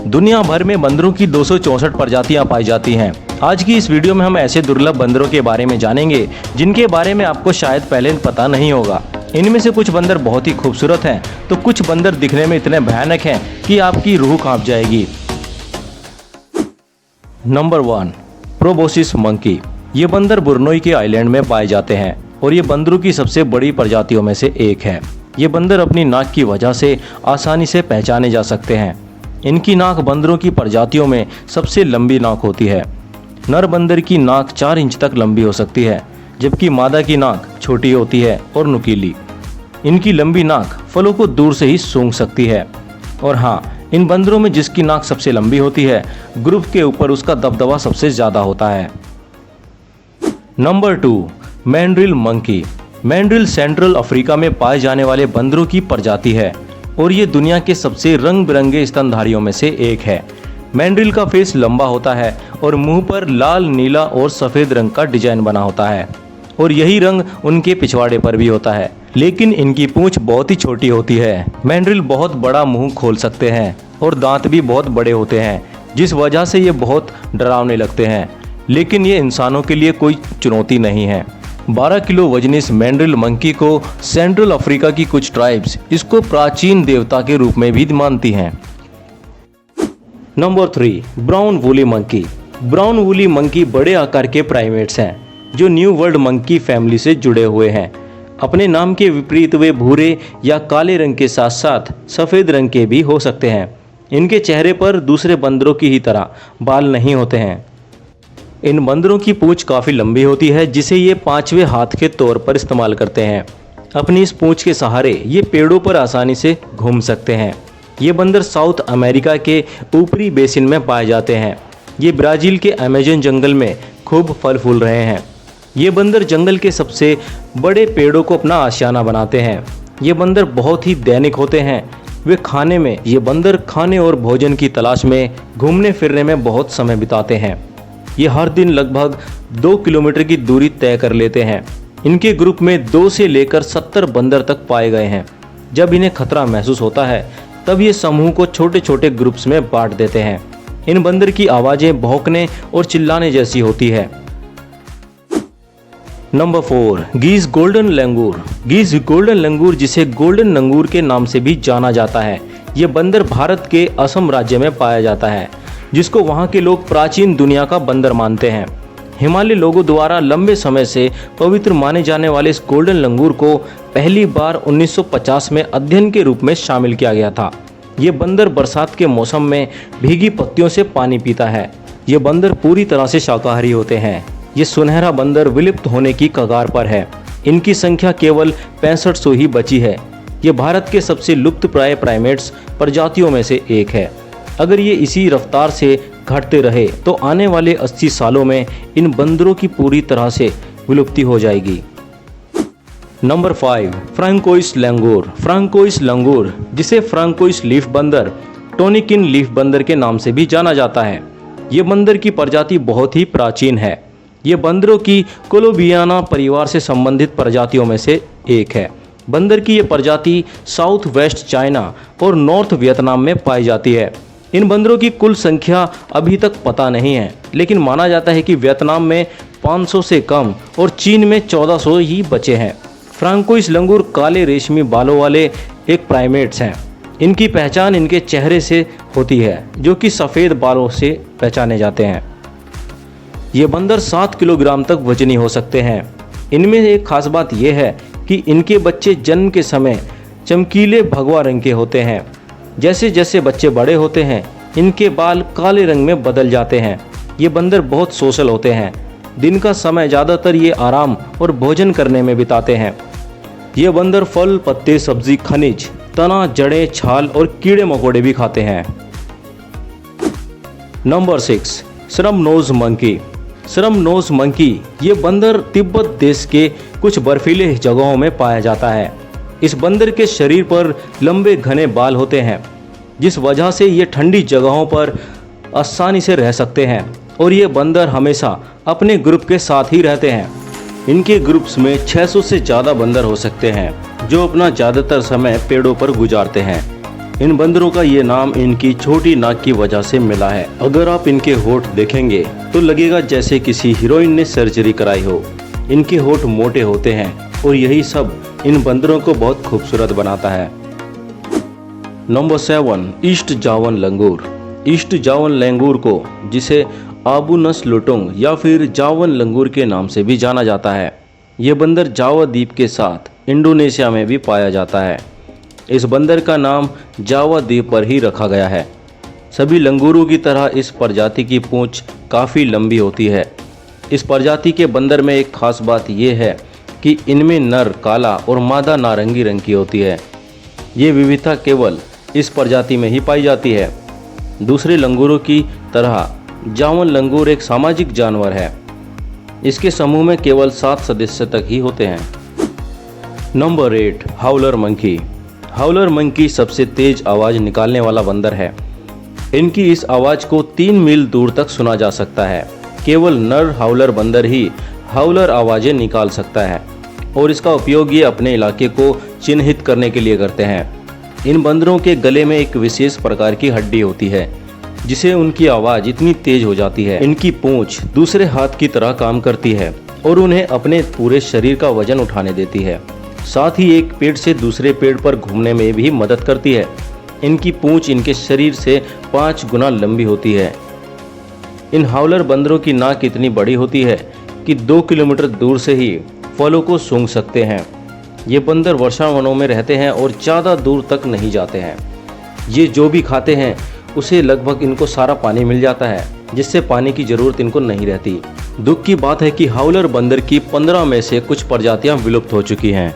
दुनिया भर में बंदरों की 264 प्रजातियां पाई जाती हैं। आज की इस वीडियो में हम ऐसे दुर्लभ बंदरों के बारे में जानेंगे जिनके बारे में आपको शायद पहले पता नहीं होगा। इनमें से कुछ बंदर बहुत ही खूबसूरत हैं, तो कुछ बंदर दिखने में इतने भयानक हैं कि आपकी रूह कांप जाएगी। Number 1, proboscis monkey. ये बंदर बुर्नोई के आइलैंड में पाए जाते हैं और ये बंदरों की सबसे बड़ी प्रजातियों में से एक है। ये बंदर अपनी नाक की वजह से आसानी से पहचाने जा सकते हैं। इनकी नाक बंदरों की प्रजातियों में सबसे लंबी नाक होती है। नर बंदर की नाक 4 इंच तक लंबी हो सकती है, जबकि मादा की नाक छोटी होती है और नुकीली। इनकी लंबी नाक फलों को दूर से ही सूंघ सकती है। और हाँ, इन बंदरों में जिसकी नाक सबसे लंबी होती है, ग्रुप के ऊपर उसका दबदबा सबसे ज़्यादा होता है। Number 2, mandrill monkey. Mandrill central Africa में पाए जाने वाले बंदरों की प्रजाति है और ये दुनिया के सबसे रंग बिरंगे स्तनधारियों में से एक है। मैंड्रिल का फेस लंबा होता है और मुंह पर लाल, नीला और सफ़ेद रंग का डिजाइन बना होता है और यही रंग उनके पिछवाड़े पर भी होता है, लेकिन इनकी पूंछ बहुत ही छोटी होती है। मैंड्रिल बहुत बड़ा मुंह खोल सकते हैं और दांत भी बहुत बड़े होते हैं, जिस वजह से ये बहुत डरावने लगते हैं, लेकिन ये इंसानों के लिए कोई चुनौती नहीं है। 12 किलो वजनी इस मैंड्रिल मंकी को सेंट्रल अफ्रीका की कुछ ट्राइब्स इसको प्राचीन देवता के रूप में भी मानती हैं। Number 3, brown woolly monkey. Brown woolly monkey बड़े आकार के प्राइमेट्स हैं जो न्यू वर्ल्ड मंकी फैमिली से जुड़े हुए हैं। अपने नाम के विपरीत वे भूरे या काले रंग के साथ साथ सफ़ेद रंग के भी हो सकते हैं। इनके चेहरे पर दूसरे बंदरों की ही तरह बाल नहीं होते हैं। इन बंदरों की पूंछ काफ़ी लंबी होती है, जिसे ये 5वें हाथ के तौर पर इस्तेमाल करते हैं। अपनी इस पूंछ के सहारे ये पेड़ों पर आसानी से घूम सकते हैं। ये बंदर साउथ अमेरिका के ऊपरी बेसिन में पाए जाते हैं। ये ब्राज़ील के अमेज़न जंगल में खूब फल फूल रहे हैं। ये बंदर जंगल के सबसे बड़े पेड़ों को अपना आशियाना बनाते हैं। ये बंदर बहुत ही दैनिक होते हैं। ये बंदर खाने और भोजन की तलाश में घूमने फिरने में बहुत समय बिताते हैं। ये हर दिन लगभग 2 किलोमीटर की दूरी तय कर लेते हैं। इनके ग्रुप में 2 से लेकर 70 बंदर तक पाए गए हैं। जब इन्हें खतरा महसूस होता है तब ये समूह को छोटे छोटे ग्रुप्स में बांट देते हैं। इन बंदर की आवाज़ें भौंकने और चिल्लाने जैसी होती है। नंबर 4, गीज़ गोल्डन लंगूर। गीज़ गोल्डन लंगूर, जिसे गोल्डन लंगूर के नाम से भी जाना जाता है, ये बंदर भारत के असम राज्य में पाया जाता है, जिसको वहाँ के लोग प्राचीन दुनिया का बंदर मानते हैं। हिमालय लोगों द्वारा लंबे समय से पवित्र माने जाने वाले इस गोल्डन लंगूर को पहली बार 1950 में अध्ययन के रूप में शामिल किया गया था। ये बंदर बरसात के मौसम में भीगी पत्तियों से पानी पीता है। ये बंदर पूरी तरह से शाकाहारी होते हैं। ये सुनहरा बंदर विलुप्त होने की कगार पर है। इनकी संख्या केवल 6500 ही बची है। ये भारत के सबसे लुप्तप्राय प्राइमेट्स प्रजातियों में से एक है। अगर ये इसी रफ्तार से घटते रहे तो आने वाले 80 सालों में इन बंदरों की पूरी तरह से विलुप्ति हो जाएगी। नंबर 5, फ्रांकोइस लंगूर। फ्रांकोइस लंगूर, जिसे फ्रांकोइस लीफ बंदर, टोनिकिन लीफ बंदर के नाम से भी जाना जाता है, ये बंदर की प्रजाति बहुत ही प्राचीन है। ये बंदरों की कोलोबियाना परिवार से संबंधित प्रजातियों में से एक है। बंदर की ये प्रजाति साउथ वेस्ट चाइना और नॉर्थ वियतनाम में पाई जाती है। इन बंदरों की कुल संख्या अभी तक पता नहीं है, लेकिन माना जाता है कि वियतनाम में 500 से कम और चीन में 1400 ही बचे हैं। फ्रांकोइस लंगूर काले रेशमी बालों वाले एक प्राइमेट्स हैं। इनकी पहचान इनके चेहरे से होती है, जो कि सफ़ेद बालों से पहचाने जाते हैं। ये बंदर 7 किलोग्राम तक वजनी हो सकते हैं। इनमें एक खास बात यह है कि इनके बच्चे जन्म के समय चमकीले भगवा रंग के होते हैं। जैसे जैसे बच्चे बड़े होते हैं, इनके बाल काले रंग में बदल जाते हैं। ये बंदर बहुत सोशल होते हैं। दिन का समय ज़्यादातर ये आराम और भोजन करने में बिताते हैं। ये बंदर फल, पत्ते, सब्जी, खनिज, तना, जड़ें, छाल और कीड़े मकोड़े भी खाते हैं। नंबर 6, श्रम नोज मंकी। श्रम नोज मंकी, ये बंदर तिब्बत देश के कुछ बर्फीले जगहों में पाया जाता है। इस बंदर के शरीर पर लंबे घने बाल होते हैं, जिस वजह से ये ठंडी जगहों पर आसानी से रह सकते हैं और ये बंदर हमेशा अपने ग्रुप के साथ ही रहते हैं। इनके ग्रुप्स में 600 से ज़्यादा बंदर हो सकते हैं, जो अपना ज़्यादातर समय पेड़ों पर गुजारते हैं। इन बंदरों का ये नाम इनकी छोटी नाक की वजह से मिला है। अगर आप इनके होठ देखेंगे तो लगेगा जैसे किसी हीरोइन ने सर्जरी कराई हो। इनके होठ मोटे होते हैं और यही सब इन बंदरों को बहुत खूबसूरत बनाता है। नंबर 7, ईस्ट जावन लंगूर। ईस्ट जावन लंगूर को जिसे आबूनस लुटुंग या फिर जावन लंगूर के नाम से भी जाना जाता है। ये बंदर जावा द्वीप के साथ इंडोनेशिया में भी पाया जाता है। इस बंदर का नाम जावा द्वीप पर ही रखा गया है। सभी लंगूरों की तरह इस प्रजाति की पूंछ काफ़ी लंबी होती है। इस प्रजाति के बंदर में एक खास बात यह है कि इनमें नर काला और मादा नारंगी रंग की होती है। ये विविधता केवल इस प्रजाति में ही पाई जाती है। दूसरे लंगूरों की तरह जावन लंगूर एक सामाजिक जानवर है। इसके समूह में केवल 7 सदस्य तक ही होते हैं। Number 8, howler monkey. Howler monkey सबसे तेज आवाज़ निकालने वाला बंदर है। इनकी इस आवाज़ को 3 मील दूर तक सुना जा सकता है। केवल नर हाउलर बंदर ही हाउलर आवाज़ें निकाल सकता है और इसका उपयोग ये अपने इलाके को चिन्हित करने के लिए करते हैं। इन बंदरों के गले में एक विशेष प्रकार की हड्डी होती है जिसे उनकी आवाज़ इतनी तेज हो जाती है। इनकी पूंछ दूसरे हाथ की तरह काम करती है और उन्हें अपने पूरे शरीर का वजन उठाने देती है। साथ ही एक पेड़ से दूसरे पेड़ पर घूमने में भी मदद करती है। इनकी पूंछ इनके शरीर से 5 गुना लंबी होती है। इन हाउलर बंदरों की नाक इतनी बड़ी होती है कि 2 किलोमीटर दूर से ही फलों को सूंघ सकते हैं। ये बंदर वर्षा वनों में रहते हैं और ज़्यादा दूर तक नहीं जाते हैं। ये जो भी खाते हैं उसे लगभग इनको सारा पानी मिल जाता है, जिससे पानी की ज़रूरत इनको नहीं रहती। दुख की बात है कि हाउलर बंदर की 15 में से कुछ प्रजातियां विलुप्त हो चुकी हैं।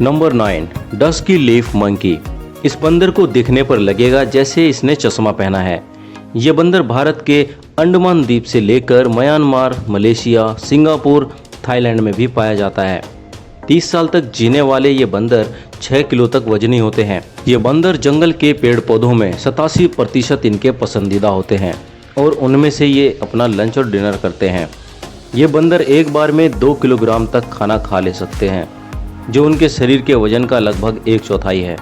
Number 9, dusky leaf monkey. इस बंदर को दिखने पर लगेगा जैसे इसने चश्मा पहना है। ये बंदर भारत के अंडमान द्वीप से लेकर म्यांमार, मलेशिया, सिंगापुर, थाईलैंड में भी पाया जाता है। 30 साल तक जीने वाले ये बंदर 6 किलो तक वजनी होते हैं। ये बंदर जंगल के पेड़ पौधों में 87% इनके पसंदीदा होते हैं और उनमें से ये अपना लंच और डिनर करते हैं। ये बंदर एक बार में 2 किलोग्राम तक खाना खा ले सकते हैं, जो उनके शरीर के वजन का लगभग 1/4 है।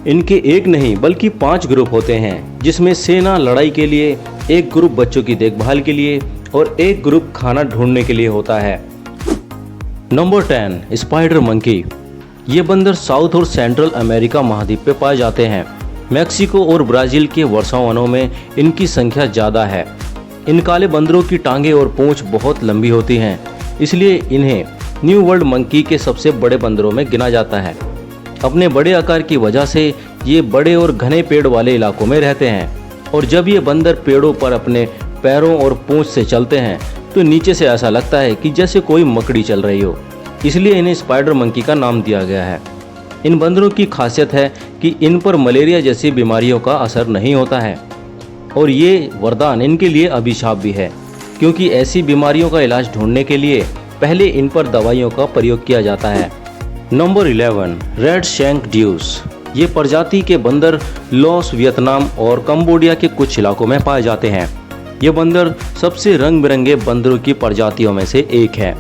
इनके एक नहीं बल्कि 5 ग्रुप होते हैं, जिसमें सेना लड़ाई के लिए, एक ग्रुप बच्चों की देखभाल के लिए और एक ग्रुप खाना ढूंढने के लिए होता है। Number 10, spider monkey. ये बंदर साउथ और सेंट्रल अमेरिका महाद्वीप पे पाए जाते हैं। मैक्सिको और ब्राज़ील के वर्षा वनों में इनकी संख्या ज़्यादा है। इन काले बंदरों की टांगें और पूंछ बहुत लंबी होती हैं, इसलिए इन्हें न्यू वर्ल्ड मंकी के सबसे बड़े बंदरों में गिना जाता है। अपने बड़े आकार की वजह से ये बड़े और घने पेड़ वाले इलाकों में रहते हैं और जब ये बंदर पेड़ों पर अपने पैरों और पूंछ से चलते हैं तो नीचे से ऐसा लगता है कि जैसे कोई मकड़ी चल रही हो, इसलिए इन्हें स्पाइडर मंकी का नाम दिया गया है। इन बंदरों की खासियत है कि इन पर मलेरिया जैसी बीमारियों का असर नहीं होता है और ये वरदान इनके लिए अभिशाप भी है, क्योंकि ऐसी बीमारियों का इलाज ढूंढने के लिए पहले इन पर दवाइयों का प्रयोग किया जाता है। Number 11, red shank deuce. ये प्रजाति के बंदर लाओस, वियतनाम और कंबोडिया के कुछ इलाकों में पाए जाते हैं। ये बंदर सबसे रंग बिरंगे बंदरों की प्रजातियों में से एक है,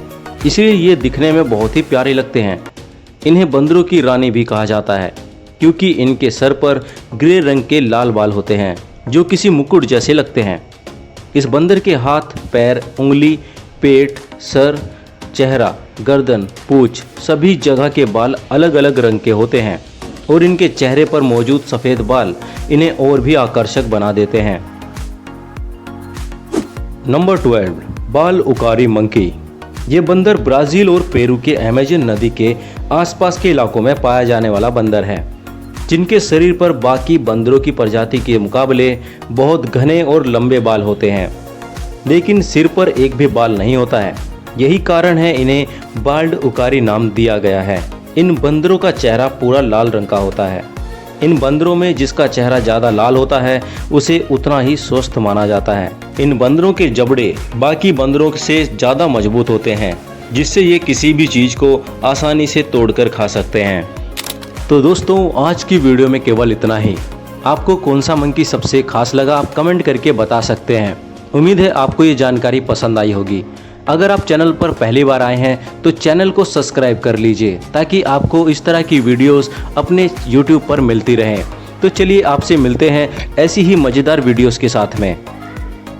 इसलिए ये दिखने में बहुत ही प्यारे लगते हैं। इन्हें बंदरों की रानी भी कहा जाता है, क्योंकि इनके सर पर ग्रे रंग के लाल बाल होते हैं जो किसी मुकुट जैसे लगते हैं। इस बंदर के हाथ, पैर, उंगली, पेट, सर, चेहरा, गर्दन, पूंछ सभी जगह के बाल अलग अलग रंग के होते हैं और इनके चेहरे पर मौजूद सफ़ेद बाल इन्हें और भी आकर्षक बना देते हैं। नंबर 12, बाल उकारी मंकी। ये बंदर ब्राज़ील और पेरू के अमेज़न नदी के आसपास के इलाकों में पाया जाने वाला बंदर है, जिनके शरीर पर बाकी बंदरों की प्रजाति के मुकाबले बहुत घने और लंबे बाल होते हैं, लेकिन सिर पर एक भी बाल नहीं होता है। यही कारण है इन्हें बाल्ड उकारी नाम दिया गया है। इन बंदरों का चेहरा पूरा लाल रंग का होता है। इन बंदरों में जिसका चेहरा ज़्यादा लाल होता है उसे उतना ही स्वस्थ माना जाता है। इन बंदरों के जबड़े बाकी बंदरों से ज़्यादा मजबूत होते हैं, जिससे ये किसी भी चीज़ को आसानी से तोड़कर खा सकते हैं। तो दोस्तों, आज की वीडियो में केवल इतना ही। आपको कौन सा मंकी सबसे खास लगा आप कमेंट करके बता सकते हैं। उम्मीद है आपको ये जानकारी पसंद आई होगी। अगर आप चैनल पर पहली बार आए हैं तो चैनल को सब्सक्राइब कर लीजिए ताकि आपको इस तरह की वीडियोस अपने YouTube पर मिलती रहें। तो चलिए आपसे मिलते हैं ऐसी ही मज़ेदार वीडियोस के साथ में।